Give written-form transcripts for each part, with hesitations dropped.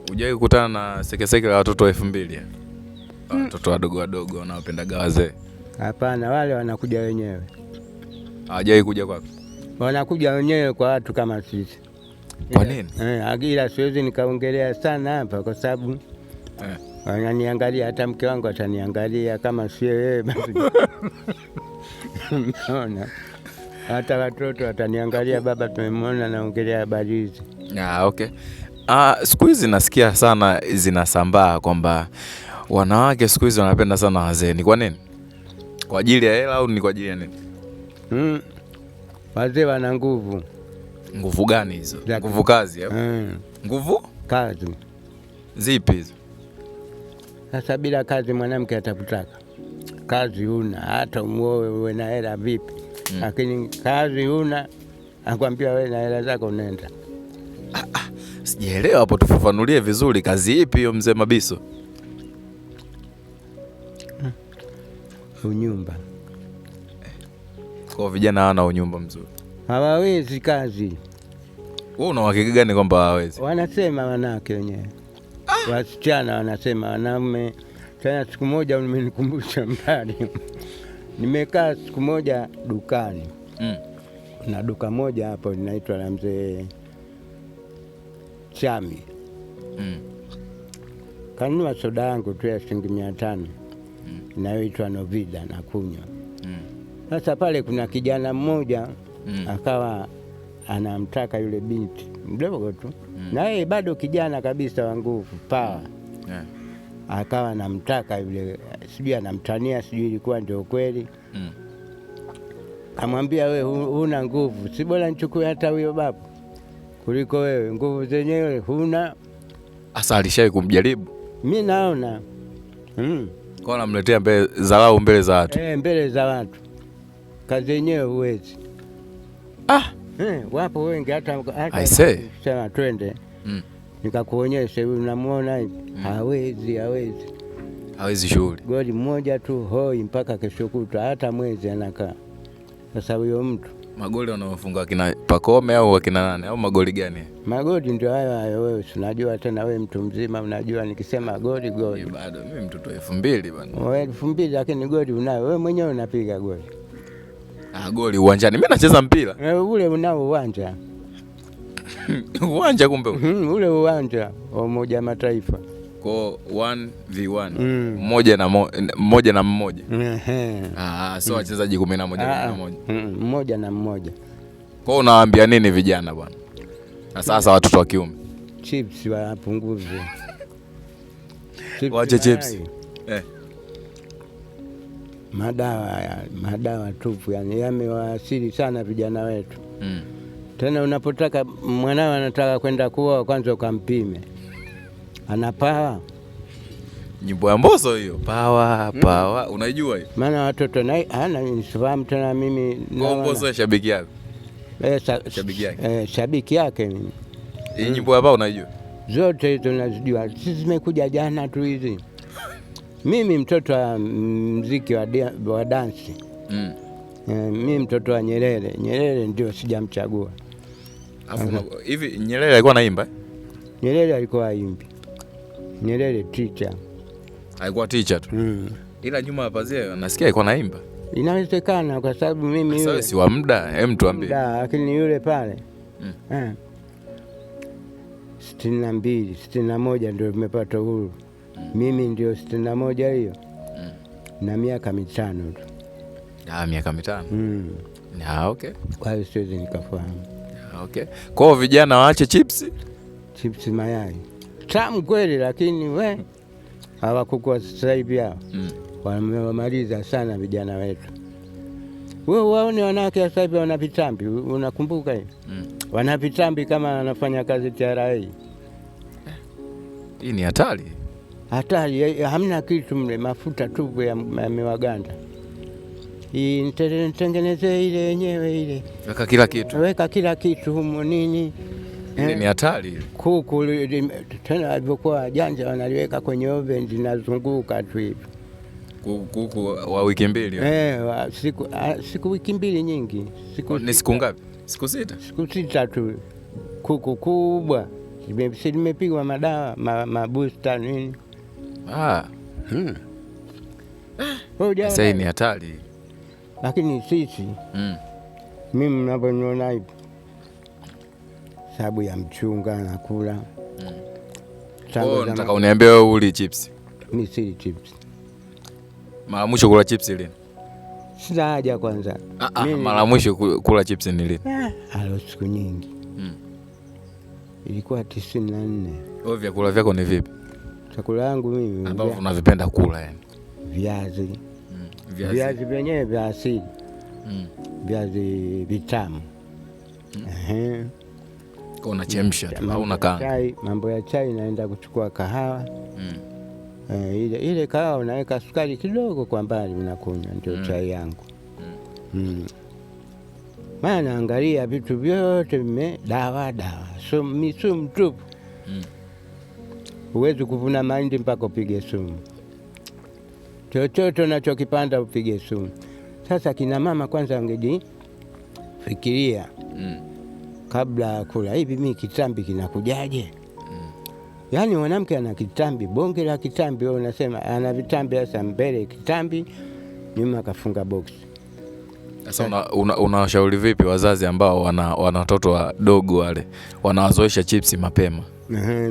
Hujawahi kukutana na sekeseke la watoto wa 2000? Watoto wadogo wanaopendaga wazee. Hapana, wale wanakuja wenyewe. Hawajawahi kuja kwako? Wanakuja wenyewe kwa watu kama sisi. Kwa nini? Ila siwezi nikaongelea sana hapa kwa sababu wananiangalia, hata mke wangu ataniangalia kama sio yeye basi. Unaona? Hata watoto wataniangalia, baba tumemwona naongelea habari hizi. Okay. Siku hizi nasikia sana zinasambaa kwamba wanawake siku hizi wanapenda sana wazee. Ni kwa nini? Kwa ajili ya hela au ni kwa ajili ya nini? Wazee wana nguvu. Nguvu gani hizo? Nguvu kazi au? Nguvu kazi. Zipi hizo? Sasa bila kazi mwanamke atakutaka. Kazi huna, hata umuoe uwe na hela vipi. Lakini kazi huna, akwambia wewe na hela zako unaenda. Sijaelewa hapo, tufafanulie vizuri. Kazi ipi hiyo mzee Mabiso? Unyumba. Kwa vijana hawana unyumba mzuri. Hawawezi kazi. Wewe una uhakika gani kwamba hawawezi? Wanasema wanawake wenyewe. Wasichana wanasema, wanaume. Tena siku moja umenikumbusha mbali. Nimekaa siku moja dukani. Na duka moja hapo linaitwa la mzee Chami. Kanunua soda yangu tu ya shilingi 500. Inayoitwa Novida na kunywa. Sasa pale kuna kijana mmoja akawa anamtaka yule binti mdogo tu. Na yeye bado kijana kabisa wa nguvu, power. Akawa anamtaka yule, sijui anamtania, sijui ilikuwa ndio kweli. Amwambia, wewe huna nguvu, si bora nichukue hata huyo babu kuliko wewe, nguvu zenyewe huna. Asa alishai kumjaribu? Mimi naona. Kwa anamletea dharau mbele za watu. Mbele za watu. Kazi yenyewe huwezi. Wapo wengi hata sema twende. Nikakuonyesha huyu, unamuona hivi? Hawezi shughuli. Goli mmoja tu hoi mpaka kesho kutwa, hata mwezi anakaa. Sasa huyo mtu, magoli wanaofunga kina Pakome au akina nani au magoli gani? Magoli ndio hayo wewe unajua, tena wewe mtu mzima unajua nikisema goli. Bado mimi mtoto 2000 bwana. Wewe 2000 lakini goli unayo wewe mwenyewe, unapiga goli. Goli uwanjani. Mimi nacheza mpira. Ule unao uwanja. Uwanja kumbe. Ule uwanja wa Umoja Mataifa. Kwa 1v1. Mmoja na mmoja. So wachezaji 11. Mmoja na mmoja. Kwa unawaambia nini vijana bwana? Na sasa watoto wa kiume. Chips wapunguze. Waache chips. Madawa tupu, yani yamewasili sana vijana wetu. Tena unapotaka mwanao anataka kwenda kuoa, kwanza ukampime. Ana pawa. Nyimbo ya Mbosso hiyo. Pawa. Unaijua hiyo? Maana watoto hana nifahamu tena mimi. Kwa Mbosso shabiki yako? Shabiki yake. Shabiki yake mimi. Hii nyimbo hapa unaijua? Zote hizo nazijua. Sisi zimekuja jana tu hizi. Mimi mtoto wa muziki wa dansi. Mimi mtoto wa Nyerere ndio sijamchagua. Hivi Nyerere alikuwa anaimba? Nyerere alikuwa aimbi. Nyerere teacher. Alikuwa teacher tu. Ila nyuma ya pazia nasikia alikuwa anaimba. Inawezekana kwa sababu mimi yule si wa muda, tuambie. Lakini yule pale 62, 61 ndio tumepata uhuru. Mimi ndio 61 hiyo. Na miaka 5 tu. Miaka 5. Okay. Kwa hiyo siwezi nikafahamu. Okay. Kwa vijana waache chips mayai. Tamu kweli, lakini hawakukua sasa hivi hao. Wamemaliza sana vijana wetu. Wewe waone wanawake sasa hivi wana vitambi, unakumbuka hiyo? Wana vitambi kama wanafanya kazi TRA. Hii ni hatari. Hamna kitu mle, mafuta tu yamewaganda. Nitengeneze ile yenyewe ile. Weka kila kitu humo nini. Ni hatari. Kuku tena alivyokuwa janja wanaliweka kwenye oven linazunguka tu hivi. Kuku wa wiki 2. Siku wiki 2 nyingi. Ni siku ngapi? Siku 6? Siku 6 tu. Kuku kubwa Nimepigwa madawa mabusta nini. Sasa ni hatari. Lakini sisi mimi mnavyoniona hivi, sababu ya mchunga na kula. Nataka uniambie wewe uli chips? Mimi sili chips. Mara mwisho kula chips lini? Sina haja kwanza. Mara mwisho kula chips ni lini? Alo, siku nyingi. Ilikuwa 94. Wewe vyakula vyako ni vipi? Chakula yangu mimi ambavyo unavipenda kula yani? Viazi. Viazi vyenyewe vya asili. Viazi vitamu. Kwa unachemsha tu au unakaanga? Mambo ya chai naenda kuchukua kahawa. Ile kahawa unaweka sukari kidogo kwa mbali unakunywa, ndio chai yangu. Maana angalia vitu vyote dawa. Sumu tupu. Huwezi kuvuna mahindi mpaka upige sumu. Chochote unachokipanda upige sumu. Sasa kina mama kwanza wangejifikiria kabla ya kula. Hivi mimi kitambi kinakujaje? Yaani mwanamke ana kitambi, bonge la kitambi, wewe unasema ana vitambi sasa, mbele kitambi, nyuma kafunga box. Sasa unawashauri vipi wazazi ambao wana watoto wadogo wale, wanawazoesha chips mapema?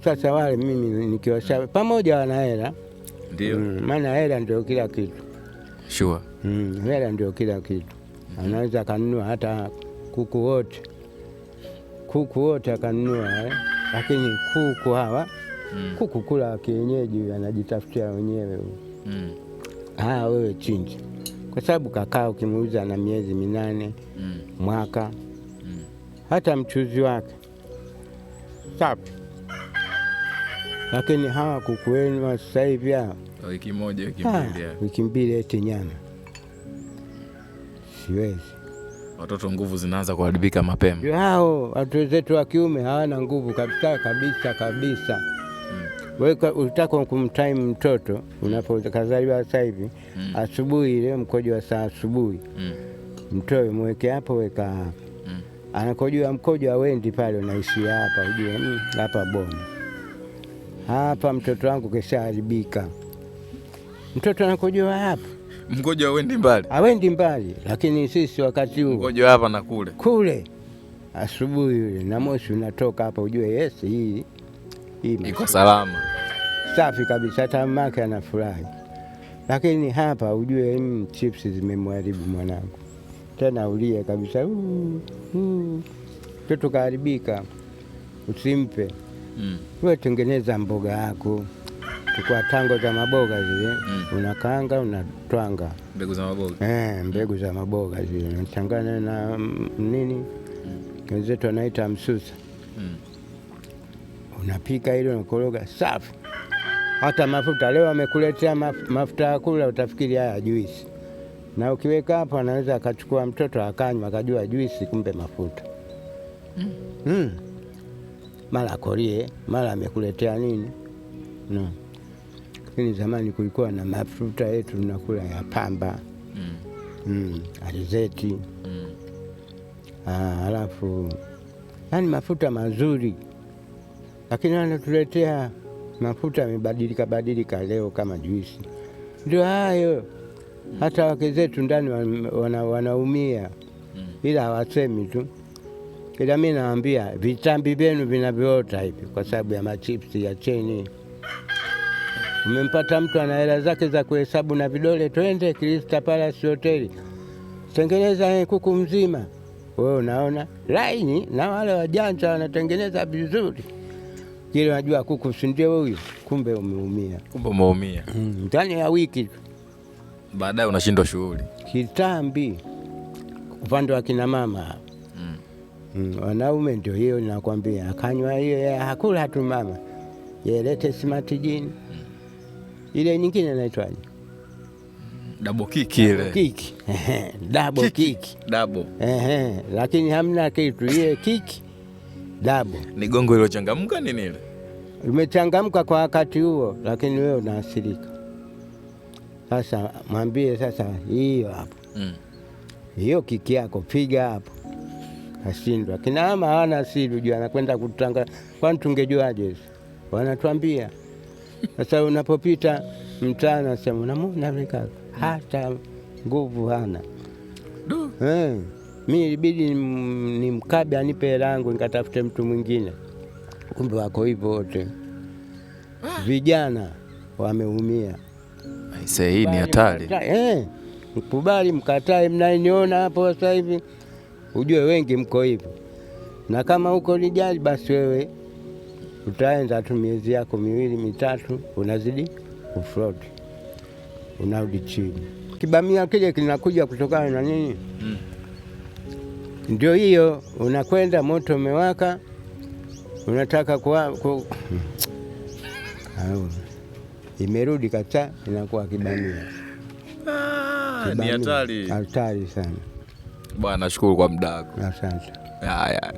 Sasa wale mimi nikiwashauri pamoja wana hela. Ndio. Maana hela ndio kila kitu. Sure. Hela ndio kila kitu. Anaweza kanunua hata kuku wote akanunua, lakini kuku hawa kuku kula kienyeji anajitafutia wenyewe. Wewe chinja. Kwa sababu kakaa ukimuuza na miezi 8 mwaka, hata mchuzi wake safi. Lakini hawa kuku wenu wa sasa hivi hao wiki moja wiki mbili eti nyama. Siwezi. Watoto nguvu zinaanza kuharibika mapema. Hao watu wetu wa kiume hawana nguvu kabisa. Wewe unataka kumtime mtoto unapokazaliwa sasa hivi, asubuhi ile mkojo wa saa asubuhi, mtoe mweke hapo, weka hapa. Anakojoa mkojo awendi pale, unaishi hapa, ujue hapa bona. Hapa mtoto wangu keshaharibika. Mtoto anakojoa hapa, mkojo awendi mbali, lakini sisi wakati huo mkojo hapa na kule asubuhi ile na moshi unatoka hapa, ujue yes, hii iko salama, safi kabisa, hata mamake anafurahi. Lakini hapa ujue chips zimemharibu mwanangu, tena ulie kabisa, mtoto kaharibika. Usimpe. Wewe tengeneza mboga yako, chukua tango za maboga zile, unakaanga, unatwanga mbegu za maboga. Mbegu za maboga zile unachanganya na nini, wenzetu wanaita msusa. Unapika ile, unakoroga, safi. Hata mafuta leo amekuletea mafuta ya kula, utafikiri haya juisi. Na ukiweka hapo anaweza akachukua mtoto akanywa akajua juisi, kumbe mafuta. Mara korie, mara amekuletea nini. Lakini zamani kulikuwa na mafuta yetu tunakula ya pamba. Alizeti. Halafu yani mafuta mazuri. Lakini wanatuletea mafuta yamebadilika leo kama juisi. Ndio hayo. Hata wake zetu ndani wanaumia. Ila hawasemi tu. Ila mimi naambia vitambi vyenu vinavyoota hivi kwa sababu ya machipsi ya cheni. Umempata mtu ana hela zake za kuhesabu na vidole, twende Crystal Palace Hotel, tengeneza kuku mzima. Wewe unaona laini, na wale wajanja wanatengeneza vizuri. Kile unajua kuku si ndio huyu, kumbe umeumia. Ndani ya wiki baadaye unashindwa shughuli. Kitambi upande wa kina mama. Wanaume ndio hiyo ninakwambia, akanywa hiyo hakula tu mama. Yelete smart gin. Ile nyingine inaitwaje? Double kick ile. Double kick. Lakini hamna kitu ile kick. Double. Ni gongo iliyochangamka nini ile? Imechangamka kwa wakati huo, lakini wewe unaasirika. Sasa mwambie sasa hiyo hapo. Hiyo kiki yako piga hapo. ashindwa. Kina mama hawana asili, jua anakwenda kutanga, kwani tungejuaje? Wanatuambia. Sasa unapopita mtaani nasema unamwona yule kaka, hata nguvu hana. Mimi ilibidi nimkabe anipe hela yangu nikatafute mtu mwingine. Kumbe wako hivyo wote. Vijana wameumia. Aisee, hii ni hatari. Mkubali mkatae, mnaniona hapo sasa hivi, ujue wengi mko hivyo. Na kama uko lijali, basi wewe utaenda tu miezi yako 2-3, unazidi kufloat, unarudi chini. Kibamia kile kinakuja kutokana na nini? Ndio hiyo, unakwenda moto umewaka, unataka imerudi kata, inakuwa kibamia. Ni hatari. Hatari sana. Bwana, nashukuru kwa muda wako. Asante. Haya.